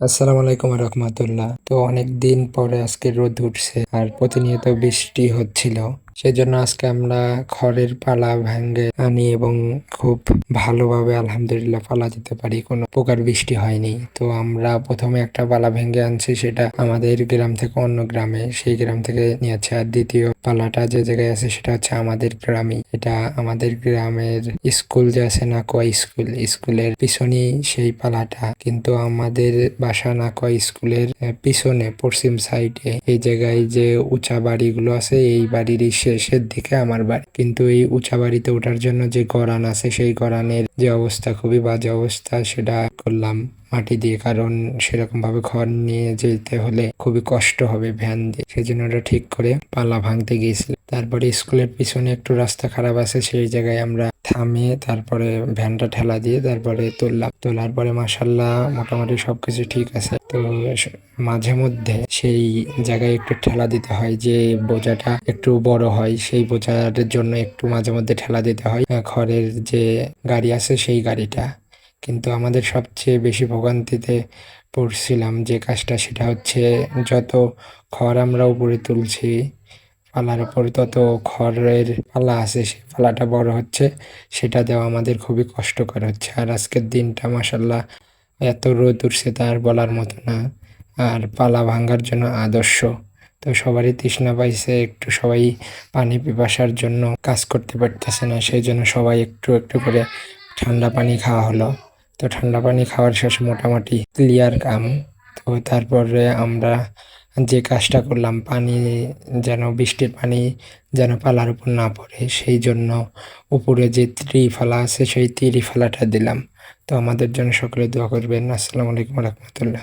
আসসালামু আলাইকুম রহমতুল্লাহ। তো অনেক দিন পরে আজকে রোদ উঠছে আর প্রতিনিয়ত বৃষ্টি হচ্ছিল। সেজন্য আজকে আমরা খড়ের পালা ভেঙে আনি এবং খুব ভালোভাবে আলহামদুলিল্লাহ পালা দিতে পারি, কোনো প্রকার বৃষ্টি হয়নি। তো আমরা প্রথমে একটা পালা ভেঙে আনছি, সেটা আমাদের গ্রাম থেকে অন্য গ্রামে, সেই গ্রাম থেকে নিয়েছে। আর দ্বিতীয় পালাটা যে জায়গায় আছে সেটা হচ্ছে আমাদের গ্রামে। এটা আমাদের গ্রামের স্কুল যে আছে নাকোয়া স্কুল, স্কুলের পিছনেই সেই পালাটা। কিন্তু আমাদের বাসা নাকোয়া স্কুলের পিছনে পশ্চিম সাইডে এই জায়গায় যে উঁচা বাড়িগুলো আছে, এই বাড়ির শেষের দিকে আমার বাড়ি। কিন্তু এই উঁচা বাড়িতে ওঠার জন্য যে গড়ান আছে, সেই গড়ানের যে অবস্থা, খুবই বাজে অবস্থা। সেটা করলাম মাটি দিয়ে, কারণ সেরকম ভাবে খড় নিয়ে যেতে হলে খুবই কষ্ট হবে ভ্যান দিয়ে। সেজন্য ওটা ঠিক করে পালা ভাঙতে গিয়েছিলাম। তারপরে স্কুলের পিছনে একটু রাস্তা খারাপ আছে, সেই জায়গায় আমরা থামিয়ে তারপরে ভ্যানটা ঠেলা দিয়ে তারপরে তুললাম। তোলার পরে মাশাল্লাহ মোটামুটি সবকিছু ঠিক আছে। তো মাঝে মধ্যে সেই জায়গায় একটু ঠেলা দিতে হয়, যে বোঝাটা একটু বড় হয়, সেই বোঝার জন্য একটু মাঝে মধ্যে ঠেলা দিতে হয় খড়ের যে গাড়ি আছে সেই গাড়িটা। কিন্তু আমাদের সবচেয়ে বেশি ভোগান্তিতে পড়ছিলাম যে কাজটা, সেটা হচ্ছে যত খড় আমরা উপরে তুলছি পালার উপর, তত খড়ের পালা আছে সেই পালাটা বড় হচ্ছে, সেটা দেওয়া আমাদের খুবই কষ্টকর হচ্ছে। আর আজকের দিনটা মাসাল্লাহ এত রোদ উঠছে তার বলার মতো না, আর পালা ভাঙার জন্য আদর্শ। তো সবারই তৃষ্ণা পাইছে, একটু সবাই পানি পিপাসার জন্য কাজ করতে পারতেছে না, সেই জন্য সবাই একটু একটু করে ঠান্ডা পানি খাওয়া হলো। তো ঠান্ডা পানি খাওয়ার শেষে মোটামুটি ক্লিয়ার কাম। তো তারপরে আমরা যে কাজটা করলাম, পানি যেন, বৃষ্টির পানি যেন পালার উপর না পড়ে, সেই জন্য উপরে যে ত্রিফালা আছে সেই ত্রিফালাটা দিলাম। তো আমাদের জন্য সকলে দোয়া করবেন। আসসালামু আলাইকুম রহমতুল্লাহ।